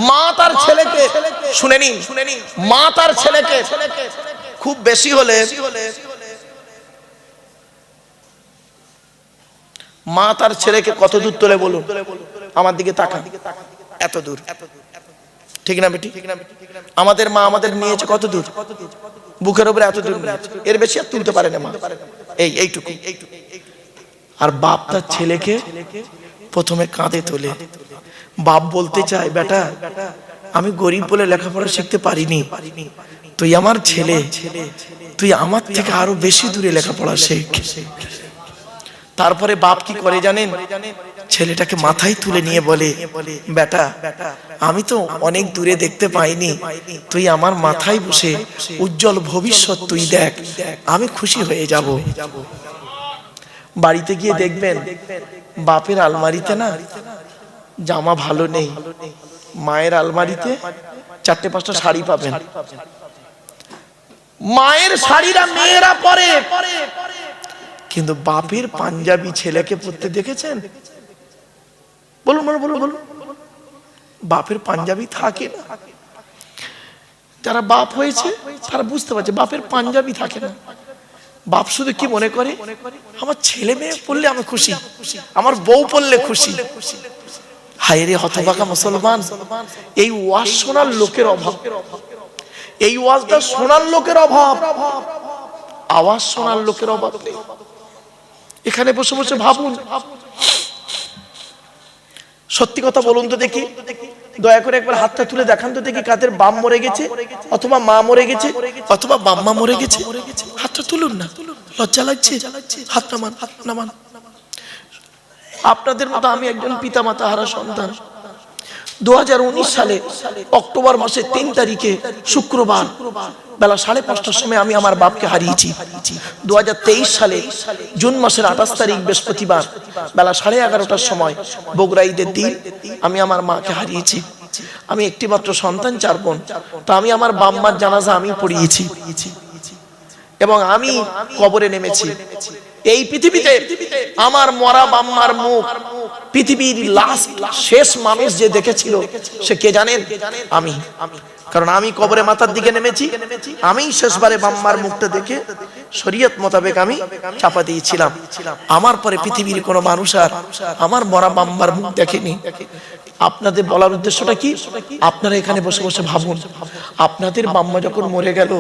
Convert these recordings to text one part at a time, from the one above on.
মা তার ছেলেকে শুনে নিন, মা তার ছেলেকে খুব বেশি হলে মা তার ছেলেকে কত দূর তোলে বলুন? আমার দিকে তাকান, এত দূর, ঠিক না বেটি? আমাদের মা আমাদের নিয়েছে কত দূর? বুকের উপরে এত দূর, এর বেশি আর তুলতে পারে না মা, এইটুকু। আর বাপ তার ছেলেকে প্রথমে কাঁধে তোলে। বাপ বলতে চায়, বেটা আমি গরিব বলে লেখাপড়া শিখতে পারিনি, তুই আমার ছেলে, তুই আমার থেকে আরো বেশি দূরে লেখাপড়া শেখ। তারপরে বাপ কি করে জানেন? ছেলেটাকে মাথায় তুলে নিয়ে বলে, বেটা আমি তো অনেক দূরে দেখতে পাইনি, তুই আমার মাথায় বসে উজ্জ্বল ভবিষ্যৎ তুই দেখ, আমি খুশি হয়ে যাব। বাড়িতে গিয়ে দেখবেন বাপের আলমারিতে না জামা ভালো নেই, মায়ের আলমারিতে 4-5টা শাড়ি পাবেন। মায়ের শাড়িরা মেয়েরা পরে, কিন্তু বাপের পাঞ্জাবি ছেলেকে পরতে দেখেছেন? বলুন বলুন বলুন বলুন। বাপের পাঞ্জাবি থাকে না। যারা বাপ হয়েছে তারা বুঝতে পারছে বাপের পাঞ্জাবি থাকে না। বাপ শুধু কি মনে করে, আমার ছেলে মেয়ে পড়লে আমি খুশি, আমার বউ পড়লে খুশি। হায় রে হতভাগা মুসলমান, এই ওয়াজ শোনার লোকের অভাব, এই ওয়াজটা শোনার লোকের অভাব, আওয়াজ শোনার লোকের অভাব নেই। এখানে বসে বসে ভাবুন, সত্যি কথা বলুন তো দেখি, দয়া করে একবার হাতটা তুলে দেখান তো দেখি, কাদের বাপ মরে গেছে অথবা মা মরে গেছে অথবা বাম্মা মরে গেছে? হাতটা তুলুন না, লজ্জা লাগছে? হাত নামান, হাত নামান। আপনাদের মতো আমি একজন পিতা মাতা হারা সন্তান। 2019 সালে অক্টোবর মাসের 3 তারিখে শুক্রবার বেলা 5:30টার সময় আমি আমার বাপকে হারিয়েছি। 2023 সালে জুন মাসের 28 তারিখ বৃহস্পতিবার বেলা 11:30টার সময় বগুড়া ঈদের দিন আমি আমার মাকে হারিয়েছি। আমি একটি মাত্র সন্তান, 4 বোন। তো আমি আমার বাম্মার জানাজা আমি পড়িয়েছি এবং আমি কবরে নেমেছি। এই পৃথিবীতে আমার মরা বাম্মার মুখ পৃথিবীর লাস্ট শেষ মানুষ যে দেখেছিল সে কে জানেন? আমি। কারণ আমি কবরে মাথার দিকে নেমেছি, আমি শেষবারে বাম্মার মুখটা দেখে শরীয়ত মোতাবেক আমি চাপা দিয়েছিলাম। আমার পরে পৃথিবীর কোনো মানুষ আর আমার মরা বাম্মার মুখ দেখেনি। আপনাদের বলার উদ্দেশ্যটা কি? আপনারা এখানে বসে বসে ভাবুন, আপনাদের বাম্মা যখন মরে গেল,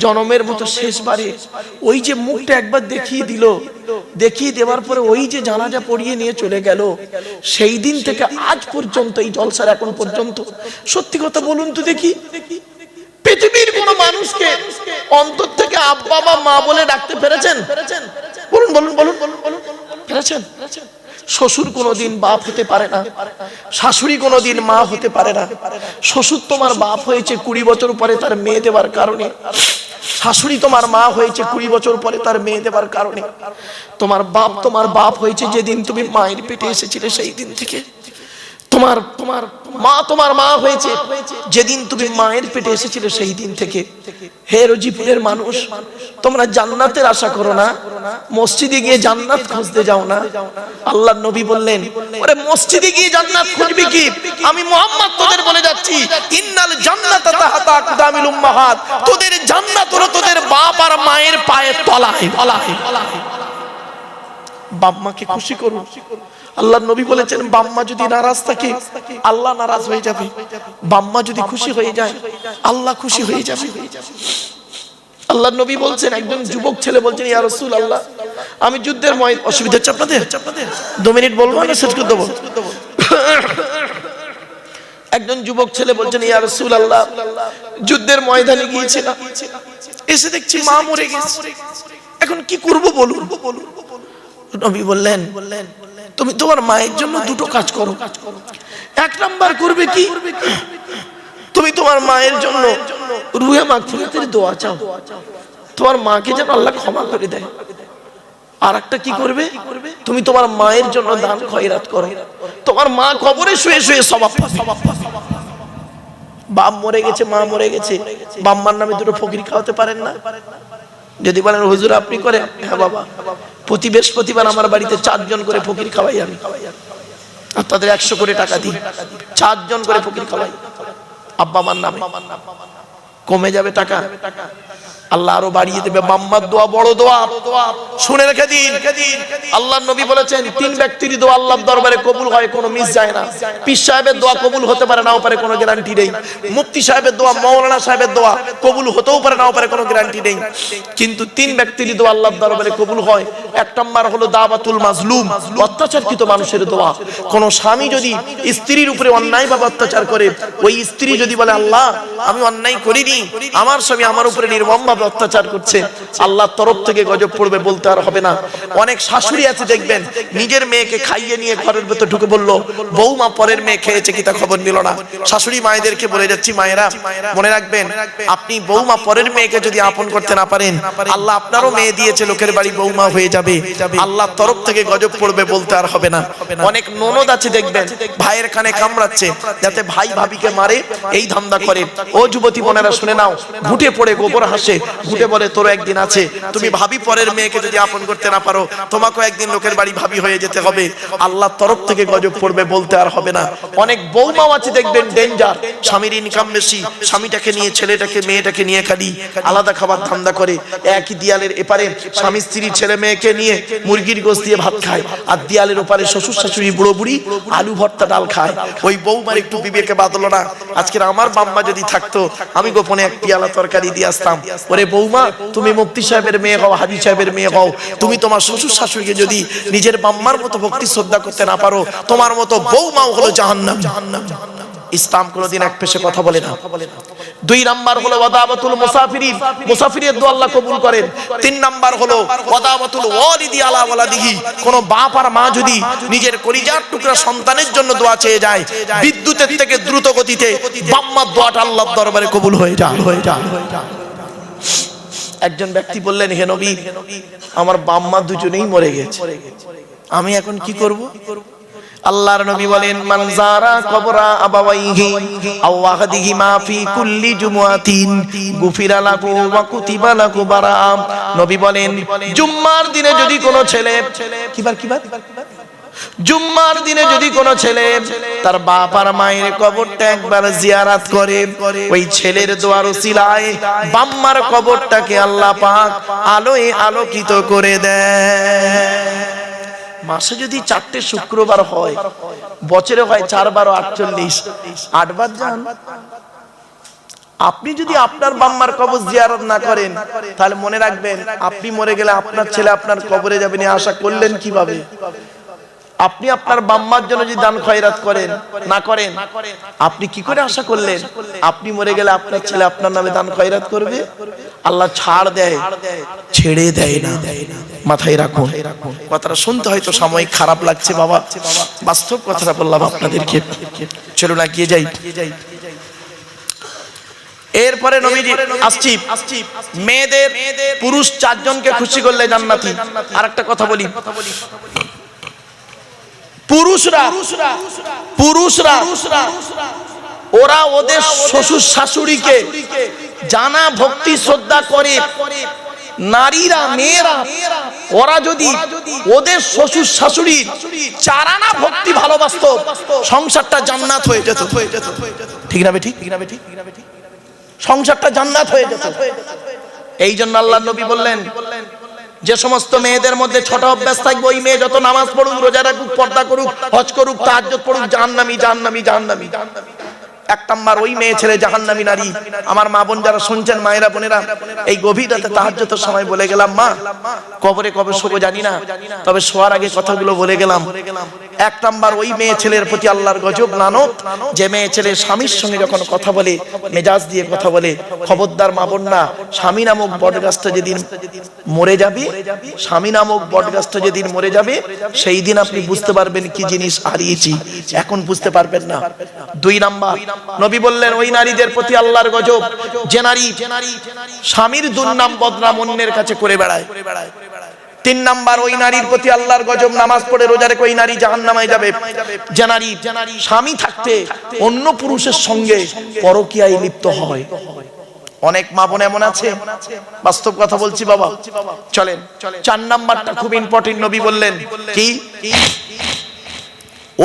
জনমের মতো শেষবারে ওই যে মুখটা একবার দেখিয়ে দিল, দেখিয়ে দেওয়ার পরে ওই যে জানাজা পড়িয়ে নিয়ে চলে গেল, সেই দিন থেকে আজ পর্যন্ত এই জলসার এখন পর্যন্ত, সত্যি কথা বলুন তো দেখি, পৃথিবীর কোন মানুষকে অন্তর থেকে আব্বা বা মা বলে ডাকতে পেরেছেন? বলুন বলুন বলুন বলুন, পেরেছেন? শ্বশুর কোনোদিন বাপ হতে পারে না, শাশুড়ি কোনোদিন মা হতে পারে না। শ্বশুর তোমার বাপ হয়েছে 20 বছর পরে তার মেয়ে দেওয়ার কারণে, শাশুড়ি তোমার মা হয়েছে 20 বছর পরে তার মেয়ে দেওয়ার কারণে। তোমার বাপ হয়েছে যেদিন তুমি মায়ের পেটে এসেছিলে সেই দিন থেকে। তোমার মা হয়েছে যেদিন তুমি মায়ের পেটে এসেছিলে সেই দিন থেকে। হে রজিপুরের মানুষ, তোমরা জান্নাতের আশা করো না, মসজিদে গিয়ে জান্নাত খুঁজতে যাও না। আল্লাহর নবী বললেন, ওরে মসজিদে গিয়ে জান্নাত খুঁজবি কি? আমি মুহাম্মদ তোদের বলে যাচ্ছি, ইন্নাল জান্নাতা তাহতা আকদামিল উম্মাহাত, তোদের জান্নাত হলো তোদের বাপ আর মায়ের পায়ের তলায়। বাপ মাকে খুশি করুন। আল্লাহর নবী বলেছেন, বাম্মা যদি নারাজ থাকে আল্লাহ নারাজ হয়ে যাবে, বাম্মা যদি খুশি হয়ে যায় আল্লাহ খুশি হয়ে যাবে। আল্লাহর নবী বলছেন, একজন যুবক ছেলে বলছেন, ইয়া রাসূলুল্লাহ আমি যুদ্ধের ময়দানে, অসুবিধা হচ্ছে আপনাদের? 2 মিনিট বলবো না শেষ করে দেবো। একজন যুবক ছেলে বলছেন, ইয়া রাসূলুল্লাহ যুদ্ধের ময়দানে গিয়েছিলাম, এসে দেখছি মা মরে গেছে, এখন কি করব বলুন। নবী বললেন, তুমি তোমার মায়ের জন্য 2টো কাজ করো। 1 নাম্বার করবে কি, তুমি তোমার মায়ের জন্য রুহে মাগফিরাতের দোয়া চাও, তোমার মাকে যেন আল্লাহ ক্ষমা করে দেয়। আর একটা কি করবে, তুমি তোমার মায়ের জন্য দান খয়রাত করো, তোমার মা কবরে শুয়ে শুয়ে সওয়াব পাবে। বাপ মরে গেছে, মা মরে গেছে, বাম্মার নামে 2টো ফকির খাওয়াতে পারেন না? যদি বলেন হুজুর আপনি করেন, হ্যাঁ বাবা, প্রতি বৃহস্পতিবার আমার বাড়িতে 4 জন করে ফকির খাওয়াই আমি। আর তাদের 100 করে টাকা দিই, 4 জন করে ফকির খাওয়াই আব্বা আমার নামে। কমে যাবে টাকা, আল্লাহ আরো বাড়িয়ে দেবে। বাম্মার দোয়া বড় দোয়া, শুনে রেখে দিন। আল্লাহর নবী বলেছেন 3 ব্যক্তির দোয়া আল্লাহর দরবারে কবুল হয়, কোনো মিস যায় না। পীর সাহেবের দোয়া কবুল হতে পারে নাও পারে, কোনো গ্যারান্টি নেই। মুফতি সাহেবের দোয়া, মাওলানা সাহেবের দোয়া কবুল হতেও পারে নাও পারে, কোনো গ্যারান্টি নেই। কিন্তু 3 ব্যক্তির দোয়া আল্লাহর দরবারে কবুল হয়। 1 নম্বর হলো দাওয়াতুল মাজলুম, অত্যাচারকৃত মানুষের দোয়া। কোন স্বামী যদি স্ত্রীর উপরে অন্যায়ভাবে অত্যাচার করে, ওই স্ত্রী যদি বলে আল্লাহ আমি অন্যায় করিনি, আমার স্বামী আমার উপরে নির্মমভাবে অত্যাচার করছে, আল্লাহর তরফ থেকে গজব পড়বে, বলতে আর হবে না। অনেক শাশুড়ি আছে দেখবেন, নিজের মেয়েকে খাইয়ে নিয়ে ঘরের ভেতর ঢুকে বললো বৌমা পরের মেয়ে খেয়েছে কি তা খবর নিল না। শাশুড়ি মায়েদেরকে বলে যাচ্ছি, মায়েরা মনে রাখবেন, আপনি বৌমা পরের মেয়েকে যদি আপন করতে না পারেন, আল্লাহ আপনারও মেয়ে দিয়েছে, লোকের বাড়ি বৌমা হয়ে যাবে, আল্লাহর তরফ থেকে গজব পড়বে, বলতে আর হবে না। অনেক ননদ আছে দেখবেন, ভাইয়ের কানে কামড়াচ্ছে যাতে ভাই ভাবিকে মারে, এই ধান্দা করে। ও যুবতী বোনেরা শুনে নাও, ঘুটে পড়ে গোবর হাসে, ঘুটে বলে তোর একদিন আছে, তুমি ভাবি পরের মেয়েকে যদি আপন করতে না পারো, তোমাকে একদিন লোকের বাড়ি ভাবি হয়ে যেতে হবে, আল্লাহর তরফ থেকে গজব পড়বে, বলতে আর হবে না। অনেক বৌমাও আছে দেখবেন ডেঞ্জার, স্বামীর ইনকাম বেশি, স্বামীটাকে নিয়ে ছেলেটাকে মেয়েটাকে নিয়ে খালি আলাদা খাবার ধান্দা করে। একই দিয়ালের এপারে স্বামী স্ত্রী ছেলে মেয়েকে নিয়ে মুরগির গোশত দিয়ে ভাত খায়, আর দিয়ালের ওপারে শ্বশুর শাশুড়ি বুড়ো বুড়ি আলু ভর্তা ডাল খায়। ওই বৌমার একটু বিবেকে বাঁধলো না, আজকের আমার বাম্মা যদি থাকতো আমি গোপনে 1 পিয়ালা তরকারি দিয়ে আসতাম। ওরে বৌমা, তুমি মুফতি সাহেবের মেয়ে হও, হাজী সাহেবের মেয়ে হও, তুমি তোমার শ্বশুর শাশুড়িকে যদি নিজের বাম্মার মতো ভক্তি শ্রদ্ধা করতে না পারো, তোমার মতো বৌমাও হলো জাহান্নাম। ইসলাম কোনদিন এক পেশে কথা বলে না। 2 নাম্বার হলো ওয়াদাবাতুল মুসাফিরিন, মুসাফিরের দোয়া আল্লাহ কবুল করেন। 3 নাম্বার হলো ওয়াদাবাতুল ওয়ালিদি আলা ওয়ালাদিহি, কোন বাপ আর মা যদি নিজের কলিজার টুকরা সন্তানের জন্য দোয়া চেয়ে যায়, বিদ্যুতের থেকে দ্রুত গতিতে বাম্মার দোয়াটা আল্লাহর দরবারে কবুল হয়ে যায়। একজন ব্যক্তি বললেন, হে নবী, আমার বাম্মা দুজনেই মরে গেছে, আমি এখন কি করব? আল্লাহর নবী বলেন, মান যারা কবরা আবাওয়াইহি আও আহাদিহিমা ফি কুল্লি জুমআতিন গুফিরা লাহু ওয়া কুতিবা লাহু বারাআ। নবী বলেন, জুম্মার দিনে যদি কোনো ছেলে, কিবার জুম্মার দিনে যদি কোনো ছেলে তার বাপ আর মায়ের কবরটা একবার জিয়ারত করে, ওই ছেলের দোয়ার উসিলায় বাম্মার কবরটাকে আল্লাহ পাক আলোয় আলোকিত করে দেয়। মাসে যদি 4টে শুক্রবার হয়, বছরে হয় 4 বার 48, 8 বার যান। আপনি যদি আপনার বাম্মার কবর জিয়ারত না করেন, তাহলে মনে রাখবেন আপনি মরে গেলে আপনার ছেলে আপনার কবরে যাবে, নিয়ে আশা করলেন কিভাবে? আপনি আপনার বাম্মার জন্য যদি দান খয়রাত করেন না করেন, আপনি কি করে আশা করলেন আপনি মরে গেলে আপনার ছেলে আপনার নামে দান খয়রাত করবে? আল্লাহ ছাড় দেয়, ছেড়ে দেয় না। মাথায় রাখুন, কথাটা শুনতে হয়তো সাময়িক খারাপ লাগছে বাবা, বাস্তব কথাটা বললাম আপনাদেরকে। চলুন না গিয়ে যাই। এরপরে নবীজি আসছি, মেয়েদের পুরুষ 4 জনকে খুশি করলে জান্নাতি। আরেকটা কথা বলি, পুরুষরা ওরা ওদের শ্বশুর শাশুড়িকে জানা ভক্তি শ্রদ্ধা করে, নারীরা মেয়েরা ওরা যদি ওদের শ্বশুর শাশুড়ির চারানা ভক্তি ভালোবাসতো, সংসারটা জান্নাত হয়ে যেত। ঠিক না বেঠিক? সংসারটা জান্নাত হয়ে যেত। এই জন্য আল্লাহর নবী বললেন, যে সমস্ত মেয়েদের মধ্যে 6টা অভ্যাস থাকবে, ওই মেয়ে যত নামাজ পড়ুক, রোজা রাখুক, পর্দা করুক, হজ করুক, তাহাজ্জুদ পড়ুক, জাহান্নামী। 1 নাম্বার, ওই মেয়ে ছেলে জাহান্নামী নারী। আমার মা বোন যারা শুনছেন, মায়েরা বোনেরা, এই গভীর রাতে তাহাজ্জুদের সময় বলে গেলাম, মা কবরে কবে শোবো জানি না, তবে শোয়ার আগে কথাগুলো বলে গেলাম। 1 নাম্বার, ওই মেয়ে ছেলের প্রতি আল্লাহর গজব লানত, যে মেয়ে ছেলে স্বামীর সঙ্গে যখন কথা বলে, মেজাজ দিয়ে কথা বলে। খবরদার মা বোন না, স্বামী নামক বটগাছটা যেদিন মরে যাবে, স্বামী নামক বটগাছটা যেদিন মরে যাবে, সেই দিন আপনি বুঝতে পারবেন কি জিনিস হারিয়েছি, এখন বুঝতে পারবেন না। 2 নাম্বার, নবী বললেন, ওই নারীদের প্রতি আল্লাহর গজব যে নারী স্বামীর দুর্নাম বদনাম অন্যের কাছে করে বেড়ায়। 3 নাম্বার, ওই নারীর প্রতি আল্লাহর গজব, নামাজ পড়ে রোজা রেখে ওই নারী জাহান্নামে যাবে। যে নারী স্বামী থাকতে অন্য পুরুষের সঙ্গে পরকীয়ায় লিপ্ত হয়। অনেক মা বোন এমন আছে, বাস্তব কথা বলছি বাবা। চলেন 4 নাম্বারটা খুব ইম্পর্টেন্ট। নবী বললেন কি,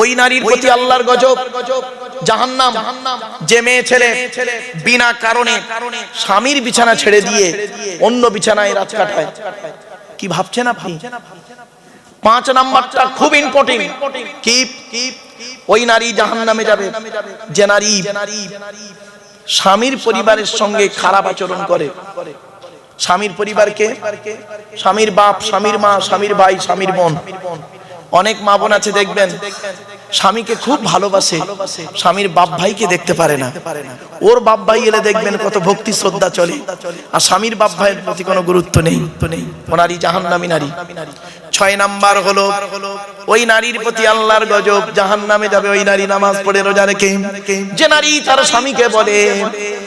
ওই নারীর প্রতি আল্লাহর গজব, জাহান্নাম। যে মেয়ে ছেলে বিনা কারণে স্বামীর বিছানা ছেড়ে দিয়ে অন্য বিছানায় রাত কাটায়, কি ভাবছেন আপনি? 5 নাম্বারটা খুব ইম্পর্টেন্ট। কি? ওই নারী জাহান্নামে যাবে যে নারী স্বামীর পরিবারের সঙ্গে খারাপ আচরণ করে। স্বামীর পরিবারকে, স্বামীর বাপ, স্বামীর মা, স্বামীর ভাই, স্বামীর বোন। অনেক মা বোন আছে দেখবেন স্বামীকে খুব ভালোবাসে, স্বামীর বাপ ভাইকে দেখতে পারে না। ওর বাপ ভাই এলে দেখবেন কত ভক্তি শ্রদ্ধা চলে, আর স্বামীর বাপ ভাইয়ের প্রতি কোনো গুরুত্ব নেই। ও নারী জাহান্নামী নারী। 6 নাম্বার হলো ওই নারীর প্রতি আল্লাহর গজব, জাহান্নামে যাবে ওই নারী নামাজ পড়ে রোজা রেখে। যে নারী তার স্বামীকে বলে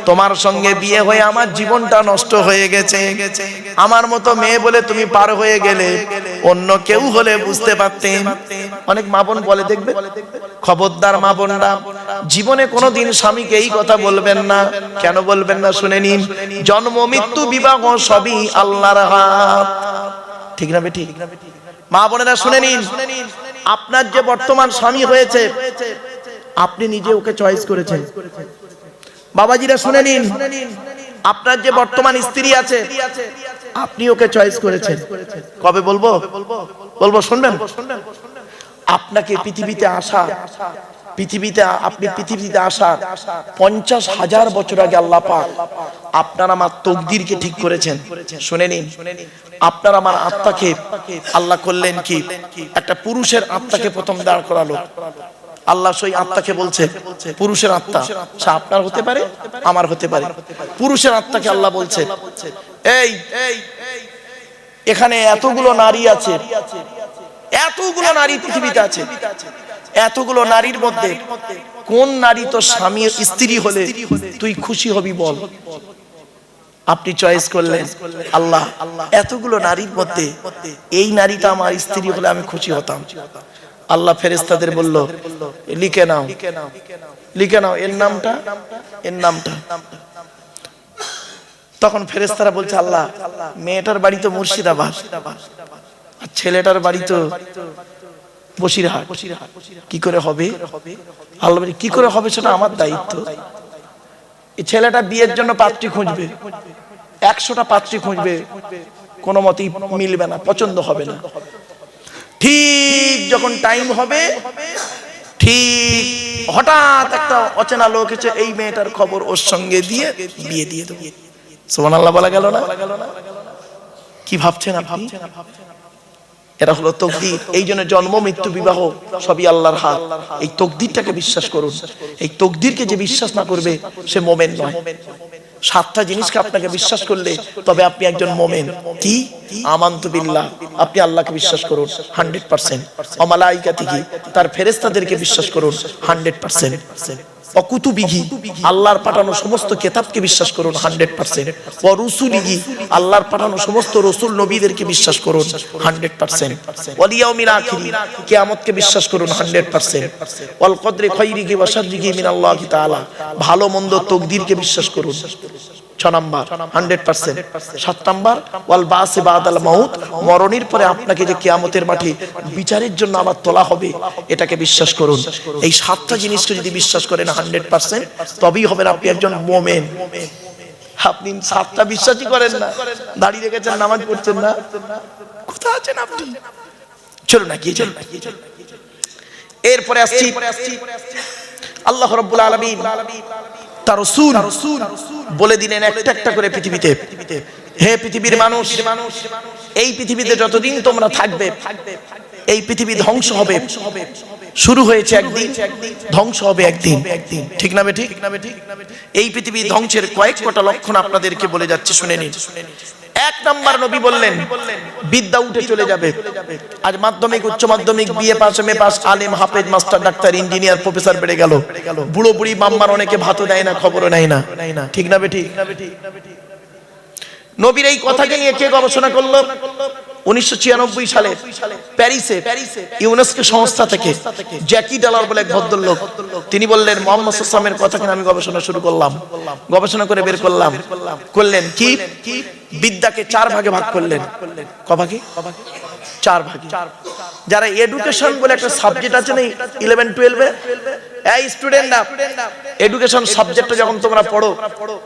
তোমার সঙ্গে বিয়ে হয়ে আমার জীবনটা নষ্ট হয়ে গেছে, আমার মতো মেয়ে বলে তুমি পার হয়ে গেলে, অন্য কেউ হলে বুঝতে পারতেন। অনেক মা বোন বলে দেখবে, খবরদার মা বোনরা, জীবনে কোনোদিন স্বামীকে এই কথা বলবেন না। কেন বলবেন না শুনে নিন, জন্ম মৃত্যু বিবাহ সবই আল্লাহর হাত। ঠিক না বেটি? মা বোনেরা শুনে নিন, আপনার যে বর্তমান স্বামী হয়েছে আপনি নিজে ওকে চয়েস করেছেন। বাবাজিরা শুনে নিন, আপনার যে বর্তমান স্ত্রী আছে আপনি ওকে চয়েস করেছেন। কবে বলবো? বলবো, শুনবেন? আপনাকে পৃথিবীতে আসা, আপনি পৃথিবীতে আসা 50,000 বছর আগে আল্লাহ পাক আপনার আমার তকদিরকে ঠিক করেছেন। শুনে নিন, আপনার আমার আত্মাকে আল্লাহ করলেন কি, একটা পুরুষের আত্মাকে প্রথম দাঁড় করালো। আল্লাহ সেই আত্মাকে বলছে, পুরুষের আত্মা সে আপনার হতে পারে, আমার হতে পারে। পুরুষের আত্মাকে আল্লাহ বলছে, এই এখানে এতগুলো নারী আছে, এতগুলো নারী পৃথিবীতে আছে, এতগুলো নারীর মধ্যে কোন নারী তো স্বামী স্ত্রী হলে তুই খুশি হবি বল? আপনি চয়েস করলেন আল্লাহ, এতগুলো নারীর মধ্যে এই নারীটা আমার স্ত্রী হলে আমি খুশি হতাম। আল্লাহ ফেরেশতাদের বলল লিখে নাও, লিখে নাও এর নামটা, এর নামটা। তখন ফেরেশতারা বলছে আল্লাহ, মেয়েটার বাড়ি তো মুর্শিদাবাদ আর ছেলেটার বাড়ি তো বসিরহাট, কি করে হবে? আল্লাহ বলে কি করে হবে সেটা আমার দায়িত্ব। এই ছেলেটা বিয়ের জন্য পাত্রী খুঁজবে, 100টা পাত্রী খুঁজবে, কোনো মতেই মিলবে না, পছন্দ হবে না। ঠিক যখন টাইম হবে, ঠিক হঠাৎ একটা অচেনা লোক এসে এই মেয়েটার খবর ওর সঙ্গে দিয়ে বিয়ে দিয়ে দেবে। সুবহানাল্লাহ বলা গেল না? কি ভাবছেন আপনি? এটা হলো তকদির। এই জন্য জন্ম মৃত্যু বিবাহ সবই আল্লাহর হাত। এই তকদিরটাকে বিশ্বাস করুন। এই তকদিরকে যে বিশ্বাস না করবে সে মুমিন নয়। 7টা জিনিসকে আপনাকে বিশ্বাস করলে তবে আপনি একজন মুমিন। কি? আমানতু বিল্লাহ, আপনি আল্লাহকে বিশ্বাস করুন 100%। ওয়া মালাইকাতিহি, তার ফেরেশতাদেরকে বিশ্বাস করুন 100%। অকুতুবিহি, আল্লাহর পাঠানো সমস্ত কিতাবকে বিশ্বাস করুন 100%। ওয়া রুসুলিহি, আল্লাহর পাঠানো সমস্ত রাসূল নবীদেরকে বিশ্বাস করুন 100%। ওয়াল ইয়াউমিল আখির, কিয়ামতকে বিশ্বাস করুন 100%। ওয়াল কদরি খাইরিহি ওয়া শাররিহি মিনাল্লাহি তাআলা, ভালো মন্দ তকদিরকে বিশ্বাস করুন 6 নাম্বার 100%। 7 নাম্বার ওয়াল বাসি বাদাল মাউত, মরণের পরে আপনাকে যে কিয়ামতের মাঠে বিচারের জন্য আবার তোলা হবে এটাকে বিশ্বাস করুন। এই 7টা জিনিসকে যদি বিশ্বাস করেন 100% তবেই হবেন আপনি একজন মুমিন। আপনি 7টা বিশ্বাসই করেন না, দাঁড়িয়ে রেখেছেন, নামাজ পড়ছেন না, কোথায় আছেন আপনি? চলুন না, গিয়ে চলুন। এরপরে আসছি আল্লাহ রাব্বুল আলামিন তার রাসূল বলে দিলেন একটা একটা করে পৃথিবীতে, হে পৃথিবীর মানুষ, এই পৃথিবীতে যতদিন তোমরা থাকবে এই পৃথিবী ধ্বংস হবে। শুরু হয়েছে একদিন, ধ্বংস হবে একদিন। ঠিক না বেঠিক? এই পৃথিবী ধ্বংসের কয়েকটা লক্ষণ আপনাদেরকে বলে যাচ্ছে, শুনে নিন। 1 নাম্বার নবী বললেন বিদ্যা উঠে চলে যাবে। আজ মাধ্যমিক, উচ্চ মাধ্যমিক, বিএ পাস, এমএ পাস, আলেম, হাফেজ, মাস্টার, ডাক্তার, ইঞ্জিনিয়ার, প্রফেসর বেড়ে গেল। বুড়ো বুড়ি মাম্মার অনেকে ভাতও দেয় না, খবরও নেয় না। ঠিক না বেঠিক? নবীর এই কথাকে নিয়ে কে গবেষণা করলো? 1996 সালে প্যারিসে ইউনেস্কো সংস্থা থেকে জ্যাকি ডালার বলে এক ভদ্রলোক, তিনি বললেন মুহাম্মদ সাল্লাল্লাহু আলাইহি ওয়াসাল্লামের কথাকে আমি গবেষণা শুরু করলাম। গবেষণা করে বের করলেন কি বিদ্যাকে 4 ভাগে ভাগ করলেন। ক ভাগে? 4 ভাগে। যারা এডুকেশন বলে একটা সাবজেক্ট আছে না 11-12-এ, এই স্টুডেন্টরা এডুকেশন সাবজেক্টটা যখন তোমরা পড়ো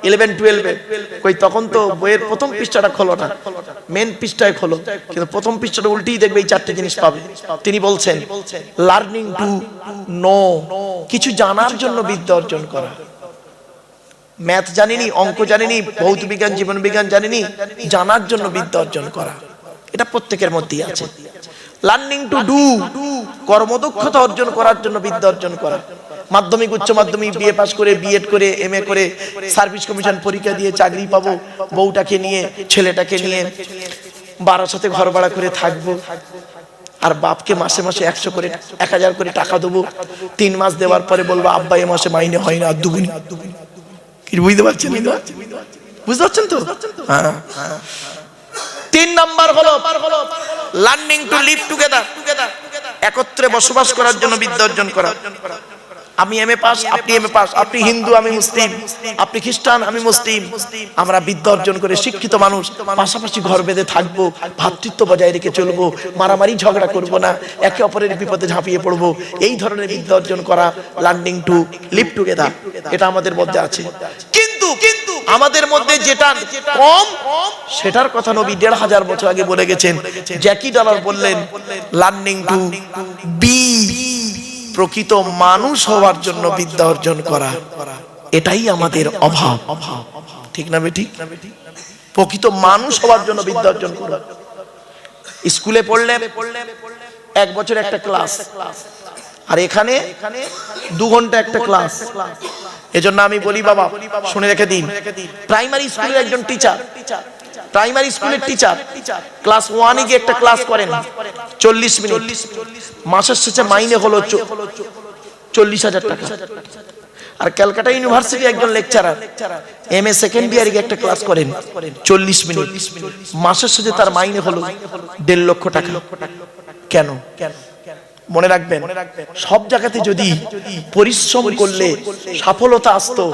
11-12-এ, কই তখন তো বইয়ের প্রথম পৃষ্ঠাটা খোলো না, মেন পৃষ্ঠায় খোলো, কিন্তু প্রথম পৃষ্ঠাটা উল্টেই দেখবে এই চারটে জিনিস পাবে। তিনি বলছেন লার্নিং টু নো, কিছু জানার জন্য বিদ্যা অর্জন করা। ম্যাথ জানিনি, অঙ্ক জানিনি, ভৌত বিজ্ঞান, জীবন বিজ্ঞান জানিনি, জানার জন্য বিদ্যা অর্জন করা, এটা প্রত্যেকের মধ্যেই আছে। লার্নিং টু ডু, কর্মদক্ষতা অর্জন করার জন্য বিদ্যা অর্জন করা। মাধ্যমিক, উচ্চ মাধ্যমিক, বিএ পাস করে, বিএড করে, এমএ করে, সার্ভিস কমিশন পরীক্ষা দিয়ে চাকরি পাবো, বউটাকে নিয়ে, ছেলেটাকে নিয়ে বারাসাতে ঘর ভাড়া করে থাকবো, আর বাপকে মাসে মাসে 100 করে 1000 করে টাকা দেবো, 3 মাস দেওয়ার পরে বলবো আব্বা এ মাসে মাইনে হয় না, আর দুগুনি। কি বুঝতে পারছেন? বুঝতে পারছেন তো? হ্যাঁ। 3 নাম্বার হলো লার্নিং টু লিভ টুগেদার, একত্রে বসবাস করার জন্য বিদ্যা অর্জন করা। আমি এমএ পাস, আপনি এমএ পাস, আপনি হিন্দু, আমি মুসলিম, আপনি খ্রিস্টান, আমি মুসলিম, আমরা বিদ্যা অর্জন করে শিক্ষিত মানুষ পাশাপাশি ঘর বেঁধে থাকবো, ভ্রাতৃত্ব বজায় রেখে চলবো, মারামারি ঝগড়া করব না, একে অপরের বিপদে ঝাঁপিয়ে পড়বো, এই ধরনের বিদ্যা অর্জন করা লার্নিং টু লিভ টুগেদার, এটা আমাদের মধ্যে আছে। কিন্তু আমাদের মধ্যে যেটা কম সেটার কথা নবী 1500 বছর আগে বলে গেছেন। জ্যাকি ডলার বললেন লার্নিং টু বি, প্রকৃত মানুষ হওয়ার জন্য বিদ্যা অর্জন করা, এটাই আমাদের অভাব। ঠিক না বেঠিক? প্রকৃত মানুষ হওয়ার জন্য বিদ্যা অর্জন করা। স্কুলে পড়লে 1 বছর একটা ক্লাস, আর এখানে 2 ঘন্টা একটা ক্লাস। এজন্য আমি বলি বাবা শুনে রেখে দিন, প্রাইমারি স্কুলের একজন টিচার, প্রাইমারি স্কুলের টিচার ক্লাস 1-এ গিয়ে একটা ক্লাস করেন 40 মিনিট, মাসের শেষে মাইনে হলো 40,000 টাকা। আর ক্যালকাটা ইউনিভার্সিটি একজন লেকচারার এমএ সেকেন্ড ইয়ারে গিয়ে একটা ক্লাস করেন 40 মিনিট, মাসের শেষে তার মাইনে হলো 1.5 লক্ষ টাকা। কেন? মনে রাখবেন, সব জায়গাতে যদি পরিশ্রম করলে সফলতা আসতো,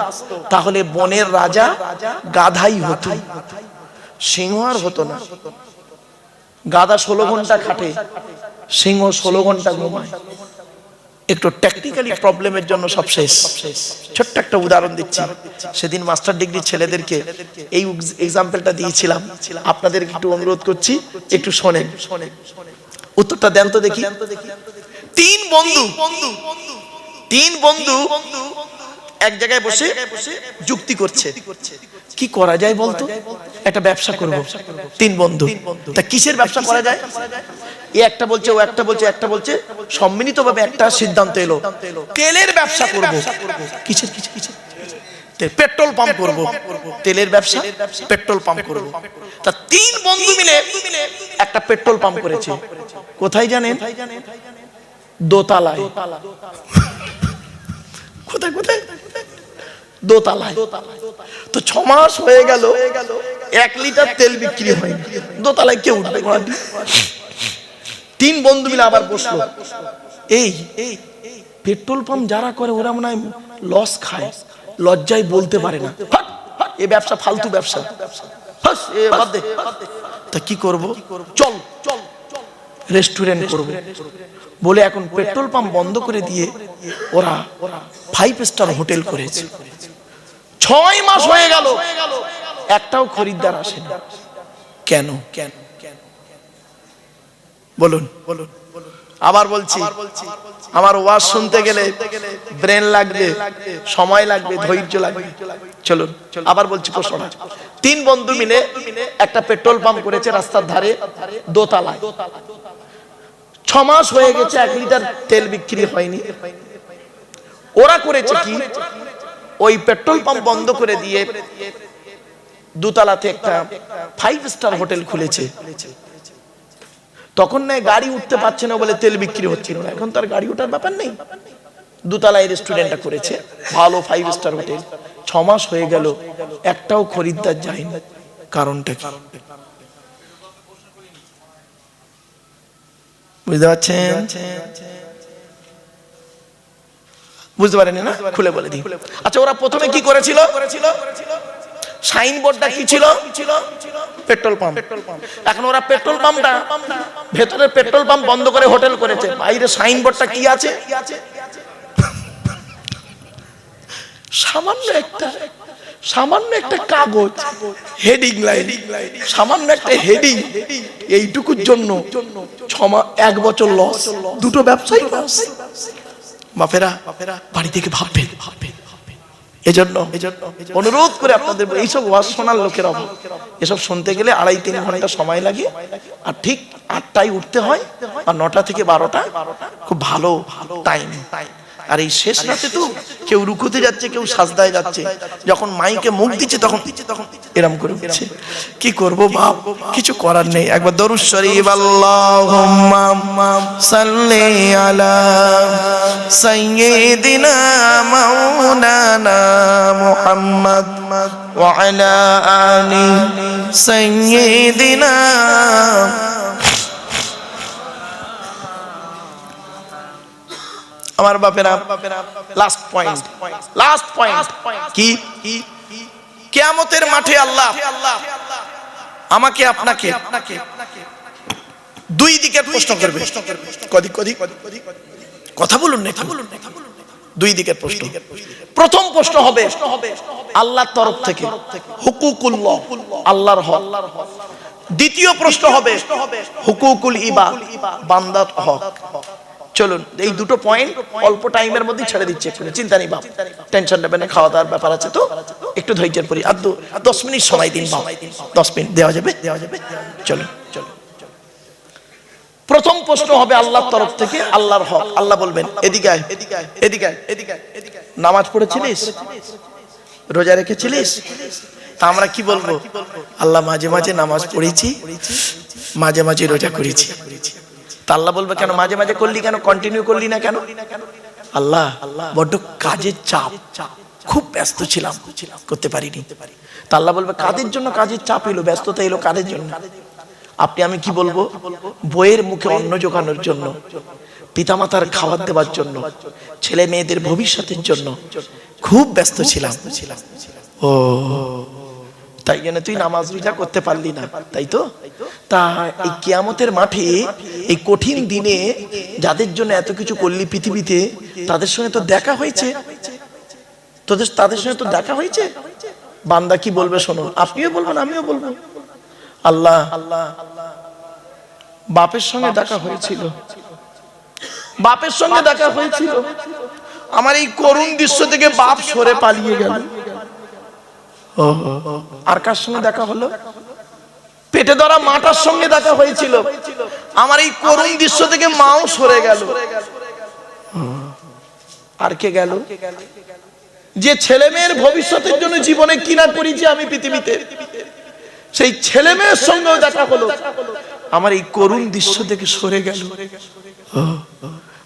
তাহলে বনের রাজা গাধাই হতো, সিংহ আর হতো না। গাধা 16 ঘন্টা খাটে, সিংহ 16 ঘন্টা ঘুমায়। একটু টেকনিক্যালি প্রবলেমের জন্য সব শেষ। ছোট্ট একটা উদাহরণ দিচ্ছি, সেদিন মাস্টার ডিগ্রি ছেলেদেরকে এই এক্সাম্পলটা দিয়েছিলাম, আপনাদের একটু অনুরোধ করছি একটু শোনেন, উত্তরটা দেন তো দেখি। 3 বন্ধু এক জায়গায় বসে যুক্তি করছে, কি করা যায় বলতো, একটা ব্যবসা করব। 3 বন্ধু, তা কিসের ব্যবসা করা যায়? একটা বলছে, ও একটা বলছে, একটা বলছে, সম্মিলিতভাবে একটা সিদ্ধান্ত এলো, তেলের ব্যবসা করব। কিসের? পেট্রোল পাম্প করব, তেলের ব্যবসা, পেট্রোল পাম্প করব। তা 3 বন্ধু মিলে একটা পেট্রোল পাম্প করেছে। কোথায় জানেন? দোতলায়। কোথায়? দোতলায়। তো 6 মাস হয়ে গেল 1 লিটার তেল বিক্রি হয়নি। দোতলায় কে উঠবে? 3 বন্ধু মিলে আবার বসলো, এই পেট্রোল পাম্প যারা করে ওরা মনে হয় লস খায়, লজ্জায় বলতে পারে না, এই ব্যবসা ফালতু ব্যবসা, তা কি করব? চল রেস্টুরেন্ট করব বলে এখন পেট্রোল পাম্প বন্ধ করে দিয়ে ওরা 5 স্টার হোটেল করেছে। 6 মাস হয়ে গেল, একটাও খরিদ্দার আসে না। কেন? বলুন। আবার বলছি, আমার ওয়াজ শুনতে গেলে ব্রেন লাগবে, সময় লাগবে, ধৈর্য লাগবে। চলুন আবার বলছি প্রশ্নটা। 3 বন্ধু মিলে একটা পেট্রোল পাম্প করেছে রাস্তার ধারে, দোতলায়। 6 মাস হয়ে গেছে, 1 লিটার তেল বিক্রি হয়নি। ওরা করেছে কি, ওই পেট্রোল পাম্প বন্ধ করে দিয়ে দোতলাতে একটা 5 স্টার হোটেল খুলেছে। তখন না গাড়ি উঠতে পারছে না বলে তেল বিক্রি হচ্ছিল না, এখন তার গাড়ি ওঠার ব্যাপার নেই, দোতলায় রেস্টুরেন্টটা করেছে, ভালো 5 স্টার হোটেল। 6 মাস হয়ে গেল, একটাও খরিদ্দার যায়নি। কারণটা কি? বুঝতে পারছেন? বুঝতে পারেন না? খুলে বলে দিই। আচ্ছা, ওরা প্রথমে কি করেছিল? সাইনবোর্ডটা কি ছিল? Petrol pump. এখন ওরা পেট্রোল পাম্পটা ভেতরে পেট্রোল পাম্প বন্ধ করে হোটেল করেছে, বাইরে সাইনবোর্ডটা কি আছে? সামান্য একটা কাগজ, হেডিং লাইন, সামান্য একটা হেডিং। এইটুকুর জন্য 1 বছর লস, দুটো ব্যবসায়ী লস। বাপেরা বাড়ি থেকে ভাববেন। এজন্য অনুরোধ করে আপনাদের এইসব ওয়াজ শোনার লোকের অভাব। এসব শুনতে গেলে 2.5-3 ঘন্টা সময় লাগে, আর ঠিক 8টায় উঠতে হয়, আর 9টা থেকে 12টা খুব ভালো টাইম। আর এই শেষ রাতে তো কেউ রুকুতে যাচ্ছে, কেউ সাজদায় যাচ্ছে, যখন মাইকে মুখ দিচ্ছে তখন এরম করে উঠছে। কি করব বাপ, কিছু করার নেই। একবার দরুদ শরীফ, আল্লাহুম্মা সাল্লি আলা সাইয়্যিদিনা মাওলানা মুহাম্মদ ওয়া আলা আলি সাইয়্যিদিনা। আমার বাপেরা, লাস্ট পয়েন্ট কি? কিয়ামতের মাঠে আল্লাহ আমাকে আপনাকে 2 দিকের প্রশ্ন করবে। কদিক কথা বলুন না, 2 দিকের প্রশ্ন। প্রথম প্রশ্ন হবে আল্লাহর তরফ থেকে, হুকুকুল্লাহ, আল্লাহর হক। দ্বিতীয় প্রশ্ন হবে হুকুকুল ইবাদ, বান্দার হক। চলুন এই দুটো পয়েন্ট অল্প টাইমের মধ্যে ছেড়ে দিচ্ছে, চিন্তা নেই বাপ, টেনশন নেবেন না, খাওয়া দাওয়ার ব্যাপার আছে তো একটু ধৈর্যের পরি। আর 10 মিনিট সময় দিন বাপ, 10 মিনিট দেওয়া যাবে? চলুন। প্রথম প্রশ্ন হবে আল্লাহর তরফ থেকে, আল্লাহর হক। আল্লাহ বলবেন এদিকে আয়, এদিকে আয়। নামাজ পড়েছিলিস? রোজা রেখেছিলিস? তা আমরা কি বলবো? আল্লাহ মাঝে মাঝে নামাজ পড়েছি, মাঝে মাঝে রোজা করেছি। তা আল্লাহ বলবে কেন মাঝে মাঝে করলি, কেন কন্টিনিউ করলি না কেন? আল্লাহ বড্ড কাজের চাপ, খুব ব্যস্ত ছিলাম, করতে পারিনি। তা আল্লাহ বলবে কাদের জন্য কাজের চাপ এলো, ব্যস্ততা এলো কাদের জন্য? আপনি আমি কি বলবো? বইয়ের মুখে অন্ন জোগানোর জন্য, পিতামাতার খাবার দেওয়ার জন্য, ছেলে মেয়েদের ভবিষ্যতের জন্য খুব ব্যস্ত ছিলাম। ও তাই জন্য তুই নামাজ রোজা করতে পারলি না, তাই তো? তা এই কিয়ামতের মাঠে, এই কঠিন দিনে যাদের জন্য এত কিছু করলি পৃথিবীতে, তাদের সঙ্গে তো দেখা হয়েছে, তাদের সঙ্গে তো দেখা হয়েছে। বান্দা কি বলবে শোনো, আপনিও বলবেন আমিও বলবো। আল্লাহ বাপের সঙ্গে দেখা হয়েছিল, বাপের সঙ্গে দেখা হয়েছিল, আমার এই করুণ দৃশ্য থেকে বাপ সরে পালিয়ে গেল। আর কার সঙ্গে দেখা হলো? পেটে ধরা মাটার সঙ্গে দেখা হয়েছিল, আমার এই করুণ দৃশ্য থেকে মাও সরে গেল। আর কে গেল? যে ছেলে মেয়ের ভবিষ্যতের জন্য জীবনে কিনা করেছি আমি পৃথিবীতে, সেই ছেলে মেয়ের সঙ্গেও দেখা হলো, আমার এই করুণ দৃশ্য থেকে সরে গেল।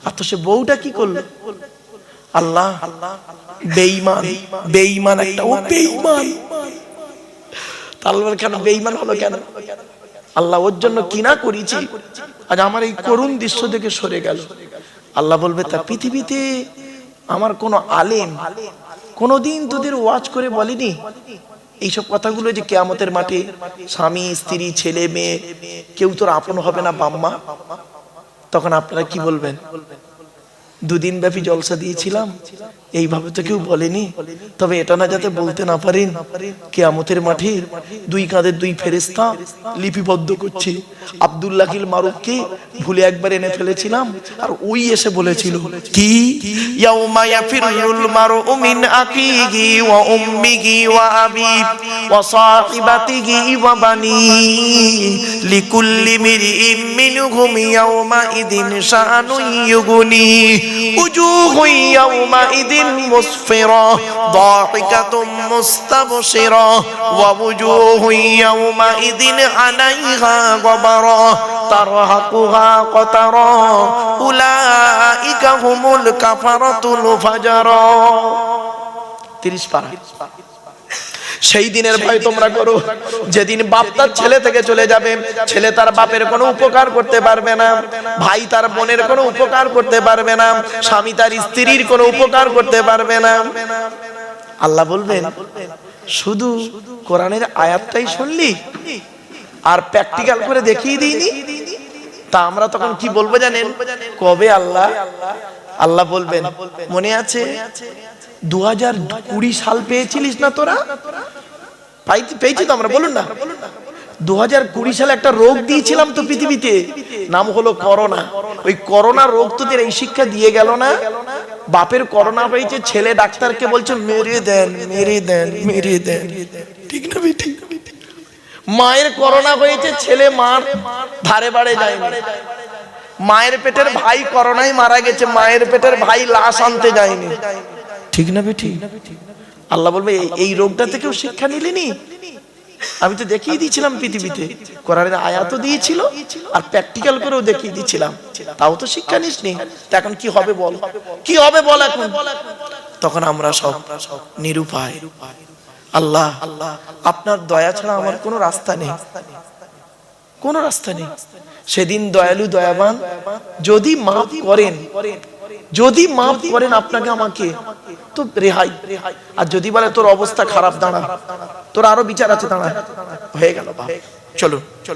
আর তো সে বউটা কি করলো? আল্লাহ বেঈমান একটা, ও বেঈমান। তাহলে কেন বেঈমান হলো কেন? আল্লাহ ওর জন্য কিনা করেছি, আজ আমার এই করুণ দৃশ্য থেকে সরে গেল। আল্লাহ বলবে তা পৃথিবীতে আমার কোন আলেম কোনদিন তোদের ওয়াজ করে বলেনি এইসব কথাগুলো, যে কিয়ামতের মাঠে স্বামী স্ত্রী ছেলে মেয়ে কেউ তোর আপন হবে না বাম্মা? তখন আপনারা কি বলবেন? 2 দিন ব্যাপী জলসা দিয়েছিলাম, এইভাবে তো কেউ বলেনি। তবে এটা না যাতে বলতে না পারেন, কিয়ামতের মাঠে 2 কাঁধের 2 ফেরেশতা লিপিবদ্ধ করছে। আব্দুল্লাহিল মারুফকে ভুলে একবার এনে ফেলেছিলাম, আর ওই এসে বলেছিল কি, ইয়াউমা ইয়াফিরুল মারউ মিন আকিহি ওয়া উম্মিহি ওয়া আবিহি ওয়া সাহিবাতিহি ওয়া বানি লিকুল্লি মিরইম মিনহুম ইয়াউমা ইদিন শাআনুন ইউগনি উজুহু ইয়াউমা ইদিন মুসফিরা দাহিকাতুম মুস্তাবশিরা ওয়া উজুহু ইয়াউমা ইদিন আলাইহা গবারা তারহাকুহা কতারা উলাইকা হুমুল কাফারাতুল ফাজারা। 30 পারা। সেই দিনের ভয় তোমরা করো যেদিন বাপ তার ছেলে থেকে চলে যাবে, ছেলে তার বাপের কোনো উপকার করতে পারবে না, ভাই তার বোনের কোনো উপকার করতে পারবে না, স্বামী তার স্ত্রীর কোনো উপকার করতে পারবে না। আল্লাহ বলবেন শুধু কোরআনের আয়াতটাই শুনলি আর প্র্যাকটিক্যাল করে দেখিয়ে দিইনি? তা আমরা তখন কি বলবো জানেন? কবে আল্লাহ? আল্লাহ বলবেন মনে আছে 2020 সাল পেয়েছিলিস না তোরা? পেয়েছি তো আমরা, বলুন না। 2020 সালে একটা রোগ দিয়েছিলাম তো পৃথিবীতে, নাম হলো করোনা। ওই করোনা রোগ তোদের এই শিক্ষা দিয়ে গেল না? বাপের করোনা হয়েছে, ছেলে ডাক্তারকে বলছে মেরে দেন মেরে দেন মেরে দেন, ঠিক না বেটি? মায়ের করোনা হয়েছে, ছেলে মার ধারে বাড়ে যায়নি। মায়ের পেটের ভাই করোনায় মারা গেছে, মায়ের পেটের ভাই লাশ আনতে যায়নি, ঠিক না বেটি? আল্লাহ বলবে এই রোগটা থেকেও শিক্ষা নিলিনি? আমি তো দেখিয়ে দিয়েছিলাম পৃথিবীতে, কোরআনের আয়াতও দিয়েছিল আর প্র্যাকটিক্যাল করেও দেখিয়ে দিয়েছিলাম, তাও তো শিক্ষা নিসনি। তা এখন কি হবে বল? কি হবে বল এখন? তখন আমরা সব নিরুপায়। আল্লাহ, আপনার দয়া ছাড়া আমার কোনো রাস্তা নেই, কোনো রাস্তা নেই। সেদিন দয়ালু দয়াবান যদি মাফ করেন, যদি মাফ করেন আপনাকে আমাকে তো রেহাই। আর যদি বলে তোর অবস্থা খারাপ, দাঁড়া, তোর আরো বিচার আছে, দাঁড়া, হয়ে গেল। চলুন চলুন।